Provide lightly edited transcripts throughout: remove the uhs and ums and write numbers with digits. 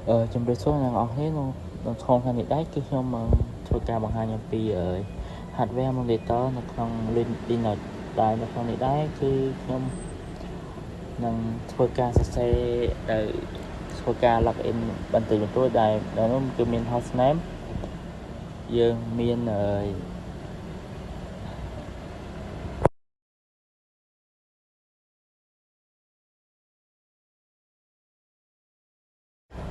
ជំរាបសួរអ្នកនរគ្នាក្នុងថ្ងៃនេះដែរគឺខ្ញុំធ្វើការបង្ហាញអំពី hardware monitor នៅក្នុង Linux ដែលនៅក្នុងនេះដែរគឺខ្ញុំនឹងធ្វើការសរសេរទៅធ្វើការ login បន្តិចបន្តួចដែលនោះគឺមាន hostname យើងមាន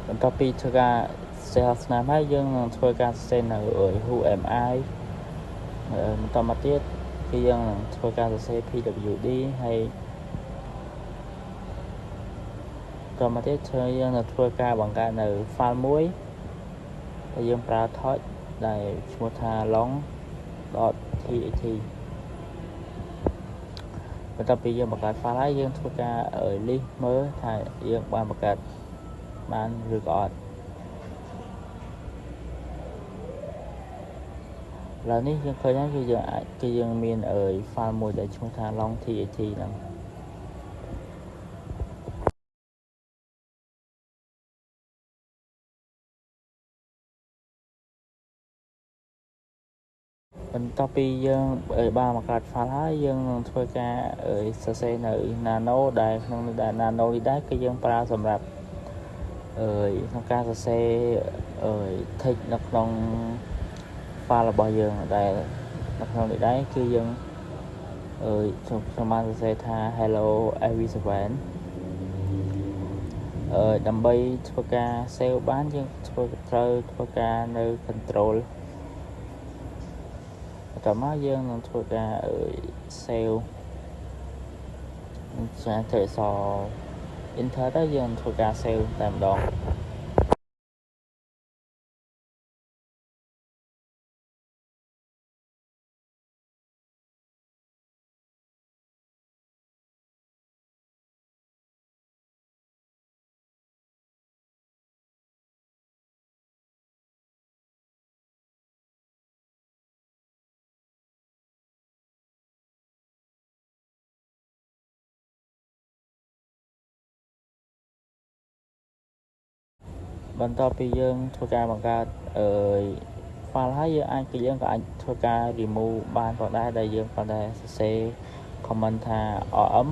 បន្ទាប់ពីធ្វើការសរសេរ hostname ហើយយើងនឹងធ្វើការសរសេរនៅ who am I បន្តមកទៀតគឺយើងនឹងធ្វើការសរសេរ pwd ហើយបន្តមកទៀតយើងនឹងធ្វើការបង្កើតនៅ file មួយដែលយើងប្រើ touch ដែលឈ្មោះថា long.txt បន្ទាប់ពីយើងបង្កើត file ហើយយើងធ្វើការ list មើលថាយើងបានបង្កើតបានឬក៏អត់ឥឡូវនេះយើងឃើញហើយគឺយើងមាន file មួយដែលឈ្មោះថា long.txt ហ្នឹងបន្ទាប់ពីយើងបានបង្កើត file ហើយយើងនឹងធ្វើការសរសេរនៅ nano ដែលក្នុងនេះដែរ nano នេះដែរគឺយើងប្រើសម្រាប់ក្នុងការសរសេរtext នៅក្នុង file របស់យើងដែលនៅក្នុងនេះដែរគឺយើងខ្ញុំបានសរសេរថា hello everyone ដើម្បីធ្វើការ save បានយើងត្រូវធ្វើការនៅ control បន្តមកយើងនឹងធ្វើការ save ចាស់ទៅអក្សរ enter ទៅយើងធ្វើការ save តែម្ដងបន្ទាប់ពីយើងធ្វើការបង្កើតfile ហើយយើងក៏អាចធ្វើការ remove បានផងដែរដែលយើងគាត់តែសរសេរ comment ថា rm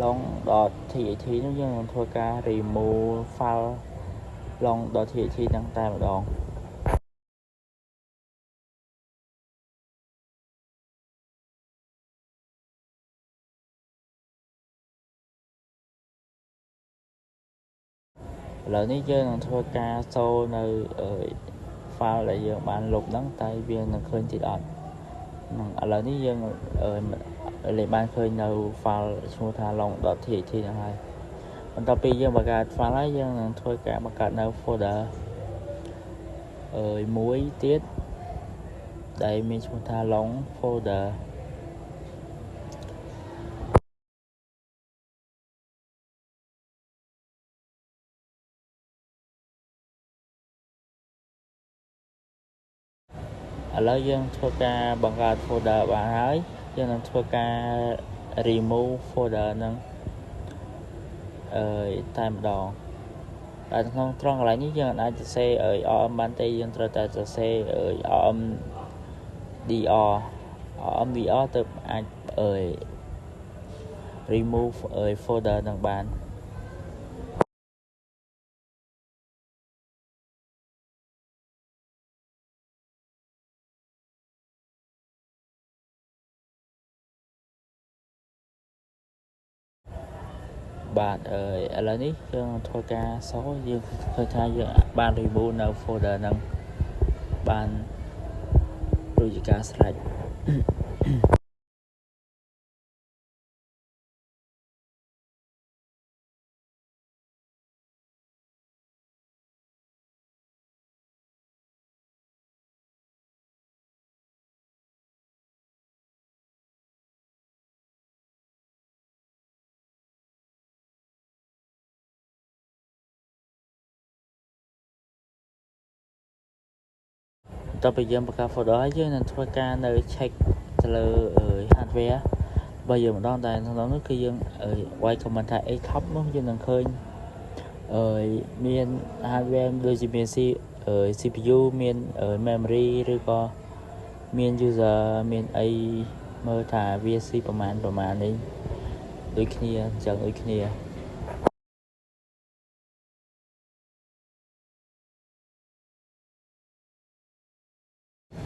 long.txt នោះយើងនឹងធ្វើការ remove file long.txt ហ្នឹងតែម្ដងឥឡូវនេះយើងនឹងធ្វើការចូលនៅ file ដែលយើងបានលុបហ្នឹងតែវានឹងឃើញទៀតអត់ហ្នឹងឥឡូវនេះយើងលេខបានឃើញនៅ file ឈ្មោះថា long.txt ហ្នឹងហើយបន្ទាប់ពីយើងបង្កើត file ហើយយើងនឹងធ្វើការបង្កើតនៅ folder មួយទៀតដែលមានឈ្មោះថា long folder ឥឡូវយើងធ្វើការបង្កើត folder បានហើយយើងនឹងធ្វើការ remove folder ហ្នឹងតែម្ដងតែក្នុងត្រង់កន្លែងនេះយើងអាចសរសេរrm បានទេយើងត្រូវតែសរសេរrmdr ទៅអាចremove folder ហ្នឹងបានបាទឥឡូវនេះយើងធ្វើការយើងឃើញថាយើងបាន remove នៅ folder ហ្នឹងបានដូចជាការស្រេចបន្ទាប់ពីយើងបង្កើត folder ហើយយើងនឹងធ្វើការនៅ check ទៅលើ hardware របស់យើងម្ដងតែក្នុងនោះគឺយើងវាយ comment ថា top នោះយើងនឹងឃើញ មាន hardware ដូចជាមាន CPU មាន memory ឬក៏មាន user មានអីមើលថាវាស៊ីប្រមាណនេះដូចគ្នាអញ្ចឹងដូចគ្នា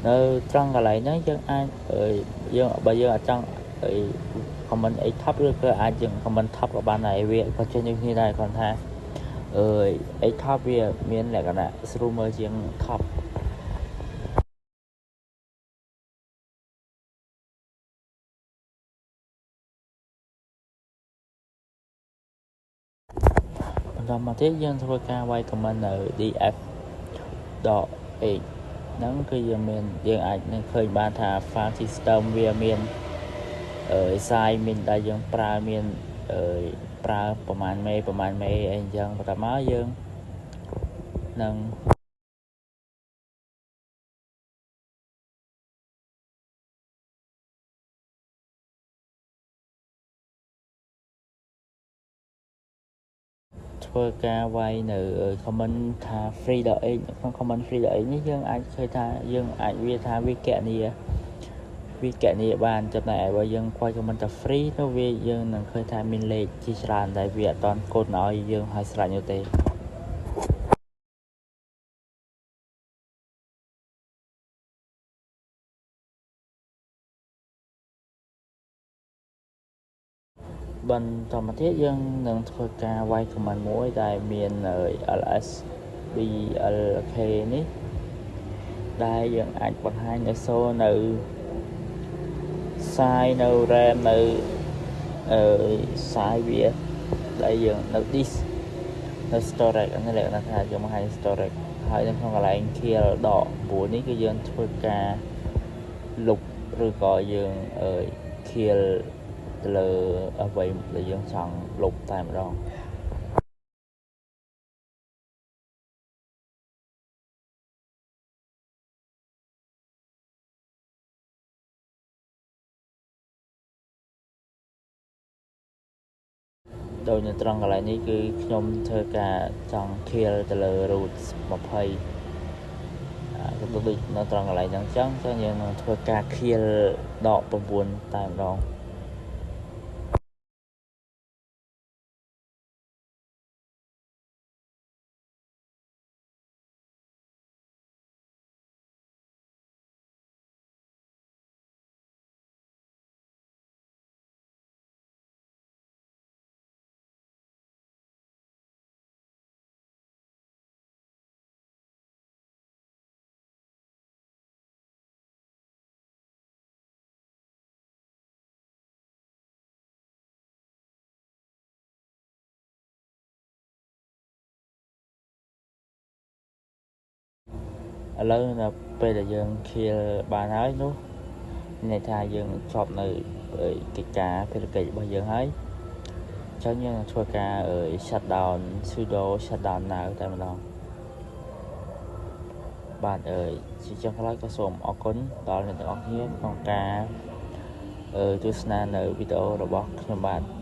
នៅត្រង់កន្លែងហ្នឹងយើងអាចយើងបើយើងអត់ចង់comment អី top ឬក៏អាចយើង comment top ក៏បានដែរវាក៏ចេញដូចគ្នាដែរគ្រាន់ថាអី top វាមានលក្ខណៈស្រួលមើលជាង top បន្តមកទៀតយើងធ្វើការវាយ comment នៅ df.h ហ្នឹងគឺយើងអាចនឹងឃើញបានថា file system វាមានsize មានដែលយើងប្រើមានប្រើប្រមាណមេអីអញ្ចឹងបន្តមកយើងនឹងធ្វើការវាយនៅ comment ថា free.h ក្នុង comment free.h នេះយើងអាចឃើញថាយើងអាចវាថាវាគណនាបានចំណែកឯបើយើងខ្វល់ comment ថា free នោះវាយើងនឹងឃើញថាមានលេខជាច្រើនតែវាអត់តាន់កូដឲ្យយើងឲ្យស្រេចនោះទេបន្តមកទៀតយើងនឹងធ្វើការវាយ comment មួយដែលមាន ls blk នេះដែលយើងអាចបង្ហាញឲ្យសូនៅ size នៅ RAM នៅsize វាដែលយើងនៅ disk នៅ storage អានេះលក្ខណៈថាយើងបង្ហាញ storage ហើយនៅក្នុងកន្លែង kill ដក9នេះគឺយើងធ្វើការលុបឬក៏យើង kill ទៅលើអ្វីដែលយើងចង់លុបតែម្ដងដោយនៅត្រង់កន្លែងនេះគឺខ្ញុំធ្វើការចង់ kill ទៅលើ root 20ក៏ដូចនៅត្រង់កន្លែងហ្នឹងអញ្ចឹងយើងនឹងធ្វើការ kill ដក9តែម្ដងឥឡូវនៅពេលដែលយើង kill បានហើយនោះមានន័យថាយើងចប់នៅកិច្ចការភារកិច្ចរបស់យើងហើយអញ្ចឹងយើងធ្វើការshutdown sudo shutdown now តែម្ដងបាទជាចុងក្រោយក៏សូមអរគុណដល់អ្នកទាំងអស់គ្នាក្នុងការទស្សនានៅវីដេអូរបស់ខ្ញុំបាទ